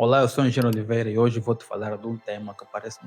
Olá, eu sou o Engenheiro Oliveira e hoje vou te falar de um tema que parece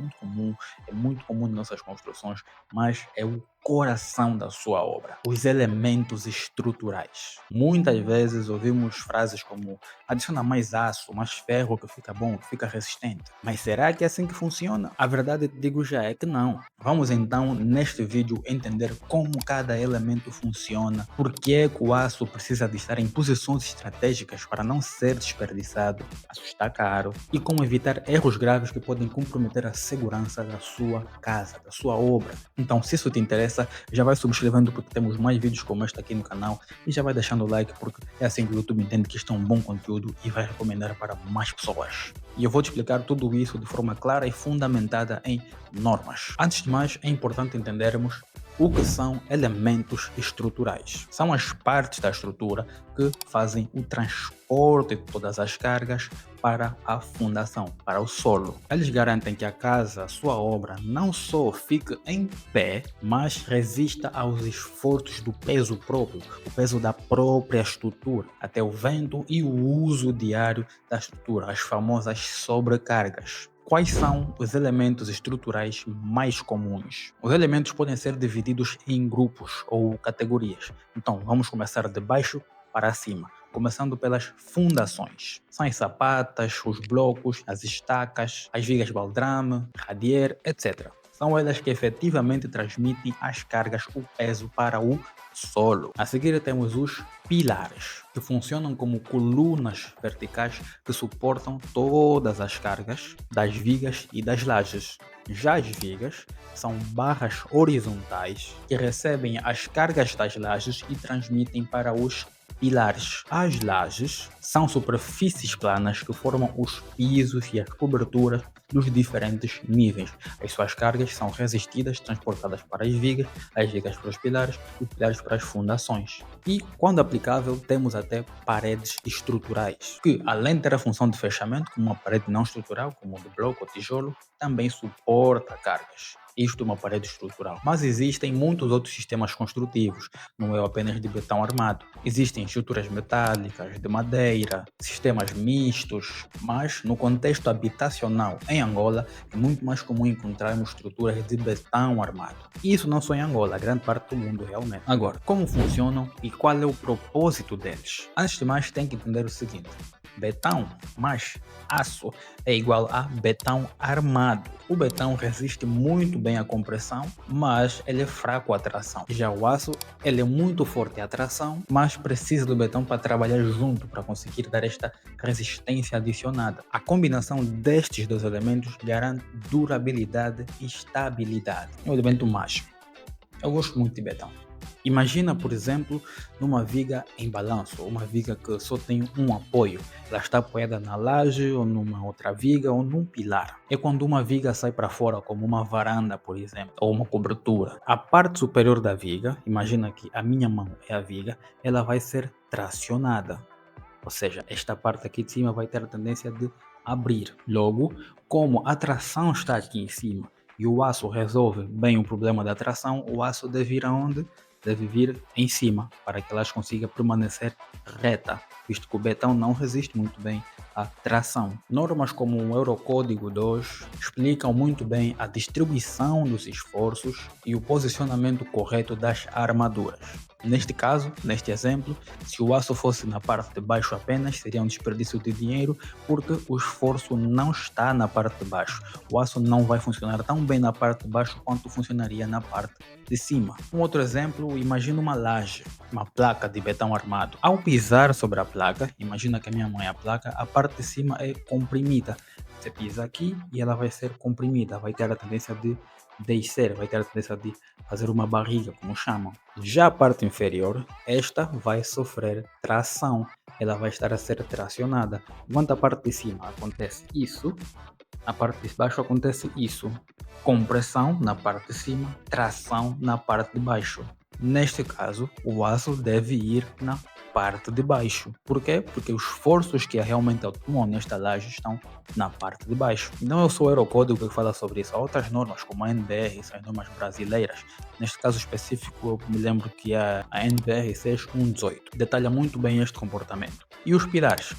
muito comum nas nossas construções, mas é o coração da sua obra, os elementos estruturais. Muitas vezes ouvimos frases como adiciona mais aço, mais ferro que fica bom, que fica resistente. Mas será que é assim que funciona? A verdade, digo já, é que não. Vamos então, neste vídeo, entender como cada elemento funciona, por que é que o aço precisa de estar em posições estratégicas para não ser desperdiçado, assustar caro e como evitar erros graves que podem comprometer a segurança da sua casa, da sua obra. Então, se isso te interessa, já vai subscrevendo porque temos mais vídeos como este aqui no canal e já vai deixando o like porque é assim que o YouTube entende que isto é um bom conteúdo e vai recomendar para mais pessoas. E eu vou te explicar tudo isso de forma clara e fundamentada em normas. Antes de mais, é importante entendermos o que são elementos estruturais. São as partes da estrutura que fazem o transporte de todas as cargas para a fundação, para o solo. Eles garantem que a casa, a sua obra, não só fique em pé, mas resista aos esforços do peso próprio, o peso da própria estrutura, até o vento e o uso diário da estrutura, as famosas sobrecargas. Quais são os elementos estruturais mais comuns? Os elementos podem ser divididos em grupos ou categorias. Então, vamos começar de baixo para cima, começando pelas fundações. São as sapatas, os blocos, as estacas, as vigas baldrame, radier, etc. São elas que efetivamente transmitem as cargas, o peso para o solo. A seguir temos os pilares, que funcionam como colunas verticais que suportam todas as cargas das vigas e das lajes. Já as vigas são barras horizontais que recebem as cargas das lajes e transmitem para os pilares. As lajes são superfícies planas que formam os pisos e as coberturas dos diferentes níveis. As suas cargas são resistidas, transportadas para as vigas para os pilares para as fundações. E, quando aplicável, temos até paredes estruturais, que além de ter a função de fechamento, como uma parede não estrutural, como de bloco ou tijolo, também suporta cargas. Isto é uma parede estrutural. Mas existem muitos outros sistemas construtivos, não é apenas de betão armado. Existem estruturas metálicas, de madeira, sistemas mistos, mas no contexto habitacional em Angola é muito mais comum encontrarmos estruturas de betão armado. E isso não só em Angola, a grande parte do mundo realmente. Agora, como funcionam e qual é o propósito deles? Antes de mais, tem que entender o seguinte: betão mais aço é igual a betão armado. O betão resiste muito bem à compressão, mas ele é fraco à tração. Já o aço, ele é muito forte à tração, mas precisa do betão para trabalhar junto, para conseguir dar esta resistência adicionada. A combinação destes dois elementos garante durabilidade e estabilidade. É o elemento máximo. Eu gosto muito de betão. Imagina, por exemplo, numa viga em balanço, uma viga que só tem um apoio. Ela está apoiada na laje, ou numa outra viga, ou num pilar. É quando uma viga sai para fora, como uma varanda, por exemplo, ou uma cobertura. A parte superior da viga, imagina que a minha mão é a viga, ela vai ser tracionada. Ou seja, esta parte aqui de cima vai ter a tendência de abrir. Logo, como a tração está aqui em cima e o aço resolve bem o problema da tração, o aço deve ir aonde? Deve vir em cima, para que elas consigam permanecer reta, visto que o betão não resiste muito bem à tração. Normas como o Eurocódigo 2 explicam muito bem a distribuição dos esforços e o posicionamento correto das armaduras. Neste caso, neste exemplo, se o aço fosse na parte de baixo apenas, seria um desperdício de dinheiro, porque o esforço não está na parte de baixo. O aço não vai funcionar tão bem na parte de baixo quanto funcionaria na parte de cima. Um outro exemplo, imagina uma laje, uma placa de betão armado. Ao pisar sobre a placa, imagina que a minha mão é a placa, a parte de cima é comprimida. Você pisa aqui e ela vai ser comprimida, vai ter a tendência de descer, vai ter a tendência de fazer uma barriga, como chamam. Já a parte inferior, esta vai sofrer tração, ela vai estar a ser tracionada. Enquanto a parte de cima acontece isso, na parte de baixo acontece isso. Compressão na parte de cima, tração na parte de baixo. Neste caso, o aço deve ir na parte de baixo. Por quê? Porque os esforços que realmente atuam nesta laje estão na parte de baixo. Não é só o Eurocódigo que fala sobre isso. Há outras normas, como a NBR, são as normas brasileiras. Neste caso específico, eu me lembro que a NBR 6118 detalha muito bem este comportamento. E os pilares?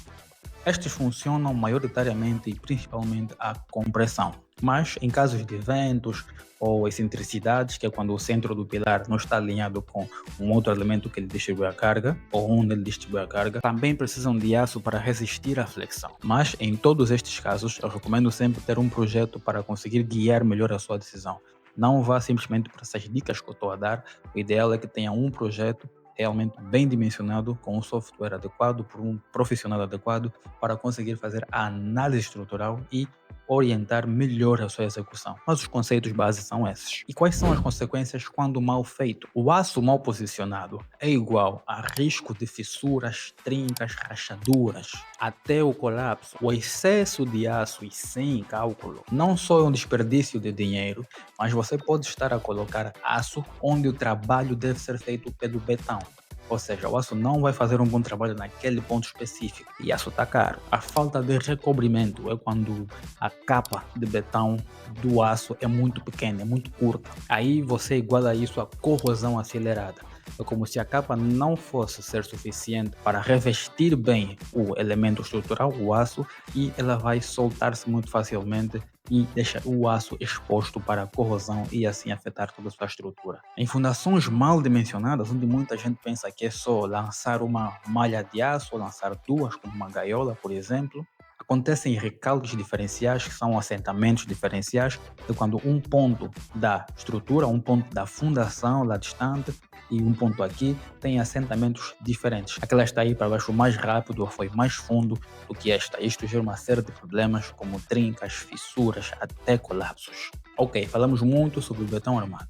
Estes funcionam maioritariamente e principalmente a compressão. Mas em casos de ventos ou excentricidades, que é quando o centro do pilar não está alinhado com um outro elemento que ele distribui a carga, ou onde ele distribui a carga, também precisam de aço para resistir à flexão. Mas em todos estes casos, eu recomendo sempre ter um projeto para conseguir guiar melhor a sua decisão. Não vá simplesmente para essas dicas que eu estou a dar. O ideal é que tenha um projeto realmente bem dimensionado, com um software adequado, por um profissional adequado, para conseguir fazer a análise estrutural e orientar melhor a sua execução. Mas os conceitos base são esses. E quais são as consequências quando mal feito? O aço mal posicionado é igual a risco de fissuras, trincas, rachaduras, até o colapso. O excesso de aço e sem cálculo não só é um desperdício de dinheiro, mas você pode estar a colocar aço onde o trabalho deve ser feito pelo betão. Ou seja, o aço não vai fazer um bom trabalho naquele ponto específico e aço está caro. A falta de recobrimento é quando a capa de betão do aço é muito pequena, é muito curta. Aí você iguala isso à corrosão acelerada. É como se a capa não fosse ser suficiente para revestir bem o elemento estrutural, o aço, e ela vai soltar-se muito facilmente e deixa o aço exposto para a corrosão e assim afetar toda a sua estrutura. Em fundações mal dimensionadas, onde muita gente pensa que é só lançar uma malha de aço ou lançar duas, como uma gaiola, por exemplo, acontecem recalques diferenciais, que são assentamentos diferenciais, de quando um ponto da estrutura, um ponto da fundação lá distante e um ponto aqui tem assentamentos diferentes. Aquela está aí para baixo mais rápido ou foi mais fundo do que esta. Isto gera uma série de problemas como trincas, fissuras, até colapsos. Ok, falamos muito sobre o betão armado,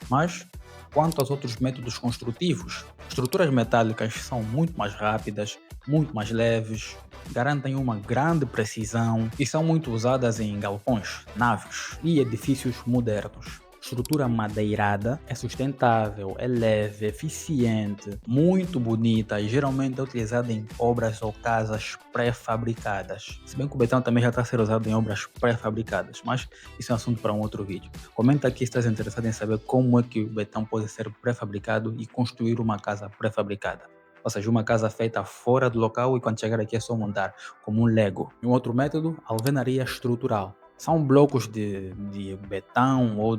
mas quanto aos outros métodos construtivos, estruturas metálicas são muito mais rápidas, muito mais leves, garantem uma grande precisão e são muito usadas em galpões, naves e edifícios modernos. Estrutura madeirada é sustentável, é leve, eficiente, muito bonita e geralmente é utilizada em obras ou casas pré-fabricadas. Se bem que o betão também já está a ser usado em obras pré-fabricadas, mas isso é um assunto para um outro vídeo. Comenta aqui se estás interessado em saber como é que o betão pode ser pré-fabricado e construir uma casa pré-fabricada. Ou seja, uma casa feita fora do local e quando chegar aqui é só montar, como um Lego. E um outro método, alvenaria estrutural. São blocos de betão ou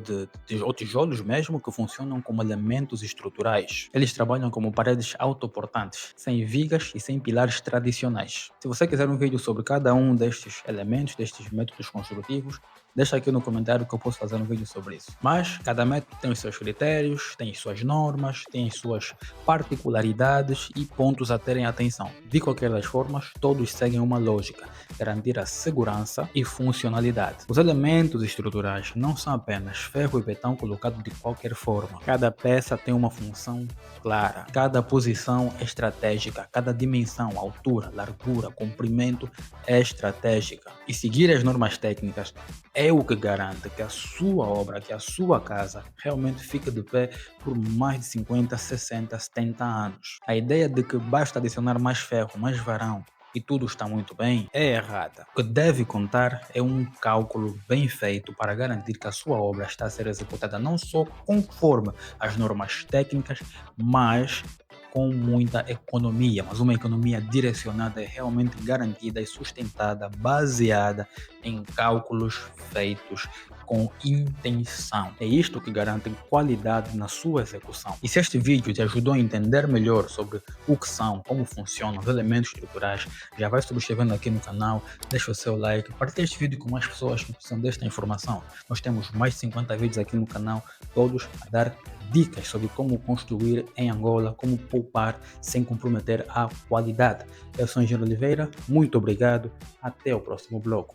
tijolos mesmo que funcionam como elementos estruturais. Eles trabalham como paredes autoportantes, sem vigas e sem pilares tradicionais. Se você quiser um vídeo sobre cada um destes elementos, destes métodos construtivos, deixa aqui no comentário que eu posso fazer um vídeo sobre isso. Mas cada método tem os seus critérios, tem as suas normas, tem as suas particularidades e pontos a terem atenção. De qualquer das formas, todos seguem uma lógica: garantir a segurança e funcionalidade. Os elementos estruturais não são apenas ferro e betão colocados de qualquer forma. Cada peça tem uma função clara, cada posição é estratégica, cada dimensão, altura, largura, comprimento é estratégica. E seguir as normas técnicas é o que garante que a sua obra, que a sua casa realmente fique de pé por mais de 50, 60, 70 anos. A ideia de que basta adicionar mais ferro, mais varão e tudo está muito bem é errada. O que deve contar é um cálculo bem feito para garantir que a sua obra está a ser executada não só conforme as normas técnicas, mas com muita economia, mas uma economia direcionada e realmente garantida e sustentada, baseada em cálculos feitos com intenção. É isto que garante qualidade na sua execução. E se este vídeo te ajudou a entender melhor sobre o que são, como funcionam os elementos estruturais, já vai subscrevendo aqui no canal, deixa o seu like, partilha este vídeo com mais pessoas que precisam desta informação. Nós temos mais de 50 vídeos aqui no canal, todos a dar dicas sobre como construir em Angola, como poupar sem comprometer a qualidade. Eu sou Engenheiro Oliveira, muito obrigado, até o próximo bloco.